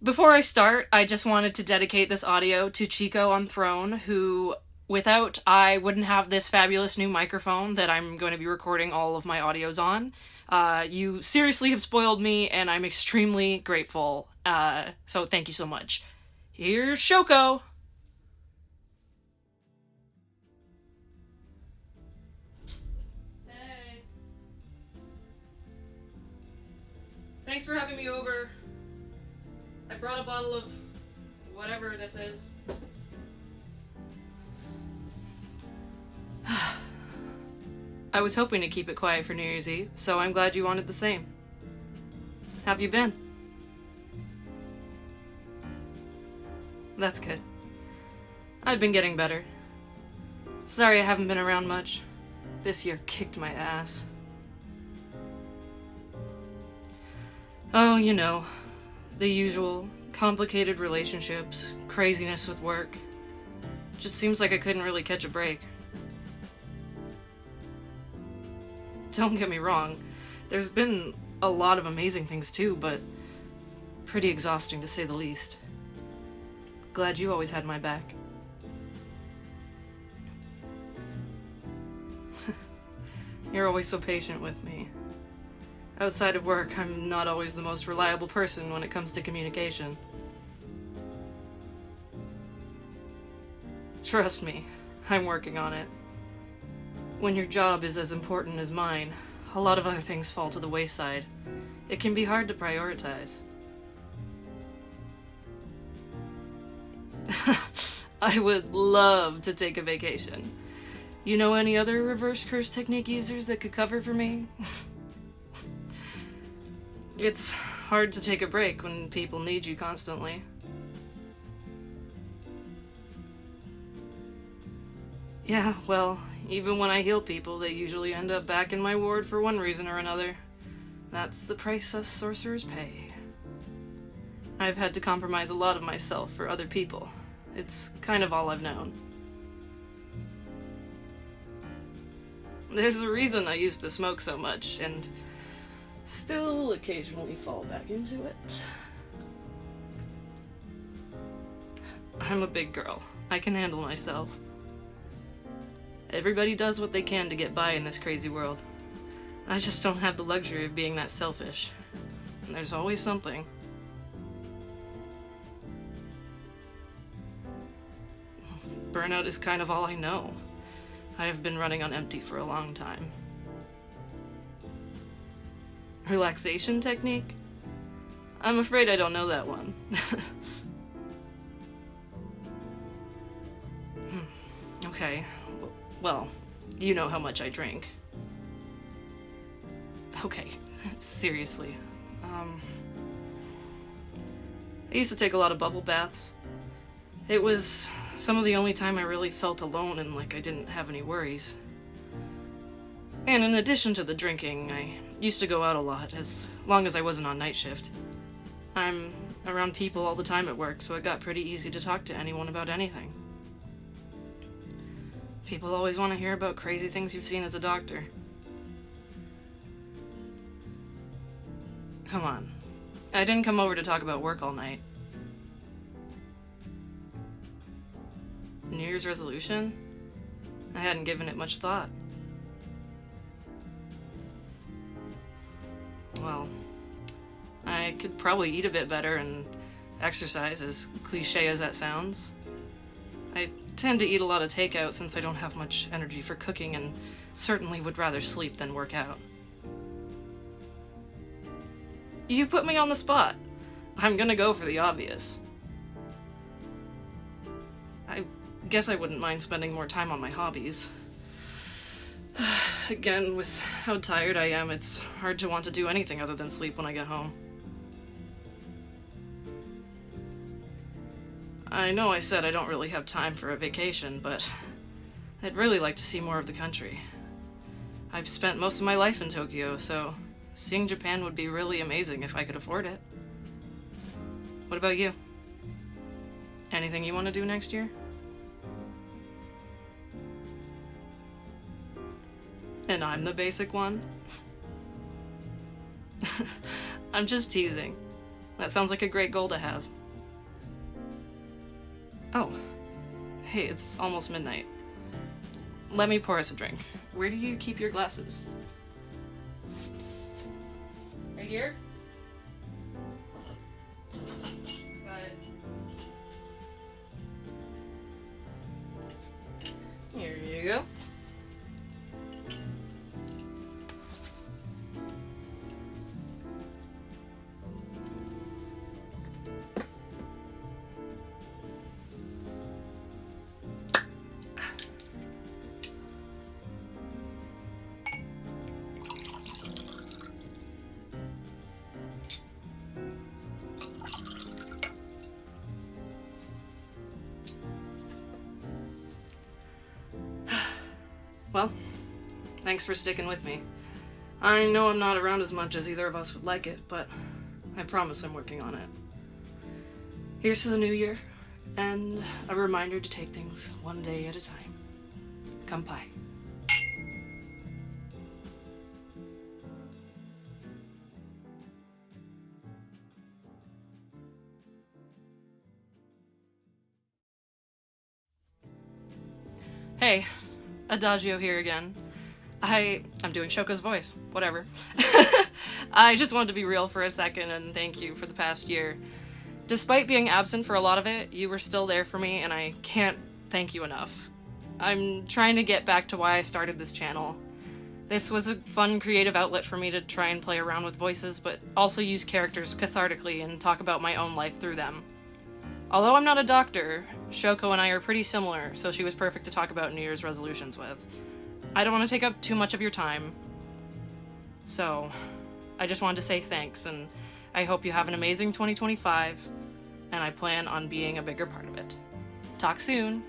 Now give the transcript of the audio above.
Before I start, I just wanted to dedicate this audio to Chico on Throne, who, without I wouldn't have this fabulous new microphone that I'm going to be recording all of my audios on. You seriously have spoiled me, and I'm extremely grateful. So thank you so much. Here's Shoko! Hey. Thanks for having me over. I brought a bottle of whatever this is. I was hoping to keep it quiet for New Year's Eve, so I'm glad you wanted the same. Have you been? That's good. I've been getting better. Sorry I haven't been around much. This year kicked my ass. Oh, you know, the usual. Complicated relationships, craziness with work. Just seems like I couldn't really catch a break. Don't get me wrong, there's been a lot of amazing things too, but pretty exhausting to say the least. Glad you always had my back. You're always so patient with me. Outside of work, I'm not always the most reliable person when it comes to communication. Trust me, I'm working on it. When your job is as important as mine, a lot of other things fall to the wayside. It can be hard to prioritize. I would love to take a vacation. You know any other reverse curse technique users that could cover for me? It's hard to take a break when people need you constantly. Yeah, well, even when I heal people, they usually end up back in my ward for one reason or another. That's the price us sorcerers pay. I've had to compromise a lot of myself for other people. It's kind of all I've known. There's a reason I used to smoke so much, and still occasionally fall back into it. I'm a big girl. I can handle myself. Everybody does what they can to get by in this crazy world. I just don't have the luxury of being that selfish. And there's always something. Burnout is kind of all I know. I have been running on empty for a long time. Relaxation technique? I'm afraid I don't know that one. Okay, well, you know how much I drink. Okay, seriously. I used to take a lot of bubble baths. It was some of the only time I really felt alone and like I didn't have any worries. And in addition to the drinking, I used to go out a lot, as long as I wasn't on night shift. I'm around people all the time at work, so it got pretty easy to talk to anyone about anything. People always want to hear about crazy things you've seen as a doctor. Come on. I didn't come over to talk about work all night. New Year's resolution? I hadn't given it much thought. Well, I could probably eat a bit better and exercise, as cliche as that sounds. I tend to eat a lot of takeout since I don't have much energy for cooking and certainly would rather sleep than work out. You put me on the spot. I'm gonna go for the obvious. I guess I wouldn't mind spending more time on my hobbies. Again, with how tired I am, it's hard to want to do anything other than sleep when I get home. I know I said I don't really have time for a vacation, but I'd really like to see more of the country. I've spent most of my life in Tokyo, so seeing Japan would be really amazing if I could afford it. What about you? Anything you want to do next year? And I'm the basic one? I'm just teasing. That sounds like a great goal to have. Oh, hey, it's almost midnight. Let me pour us a drink. Where do you keep your glasses? Right here? Got it. Here you go. Well, thanks for sticking with me. I know I'm not around as much as either of us would like it, but I promise I'm working on it. Here's to the new year, and a reminder to take things one day at a time. Kampai. Hey, Adagio here again. I'm doing Shoko's voice, whatever. I just wanted to be real for a second and thank you for the past year. Despite being absent for a lot of it, you were still there for me and I can't thank you enough. I'm trying to get back to why I started this channel. This was a fun creative outlet for me to try and play around with voices, but also use characters cathartically and talk about my own life through them. Although I'm not a doctor, Shoko and I are pretty similar, so she was perfect to talk about New Year's resolutions with. I don't want to take up too much of your time, so I just wanted to say thanks, and I hope you have an amazing 2025, and I plan on being a bigger part of it. Talk soon!